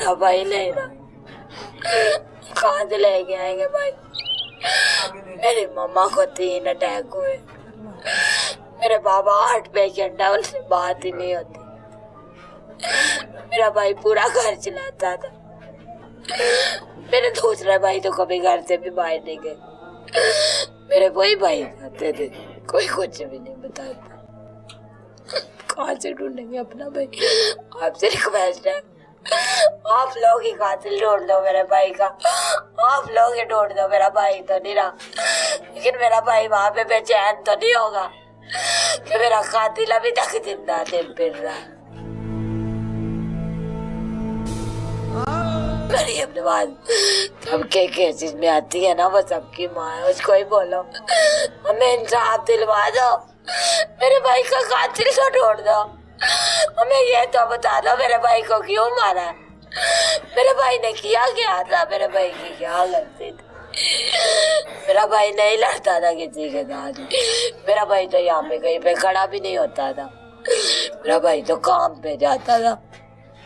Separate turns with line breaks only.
मेरा भाई नहीं था, कहाँ से लेके आएंगे भाई। मेरी मम्मा को 3 अटैक हुए, मेरे बाबा 8 पेशेंट है, उनसे बात ही नहीं होती। मेरा भाई पूरा घर चलाता था, मेरे दूसरे भाई तो कभी घर से भी बाहर नहीं गए। मेरे वही भाई जाते थे, कोई कुछ भी नहीं बताता। कहाँ से ढूंढेंगे अपना भाई। आपसे रिक्वेस्ट है, आप लोग ही कातिल ढूंढ दो मेरे भाई का, आप लोग ही ढूंढ दो। मेरा भाई तो नहीं रहा, लेकिन मेरा भाई वहां पे बेचैन तो नहीं होगा कि मेरा कातिल अभी तक जिंदा दिन फिर रहा है। गरीब नवाज सबके केसेस में आती है ना, वो सबकी माँ है, उसको ही बोलो हमें इंसाफ दिलवा दो, मेरे भाई का कातिल को ढूंढ दो, हमें ये तो बता दो मेरे भाई को क्यों मारा है, मेरे भाई ने किया क्या था, मेरे भाई की क्या गलती थी। मेरा भाई नहीं लड़ता था किसी के साथ, मेरा भाई तो यहाँ पे कहीं पे खड़ा भी नहीं होता था, मेरा भाई तो काम पे जाता था।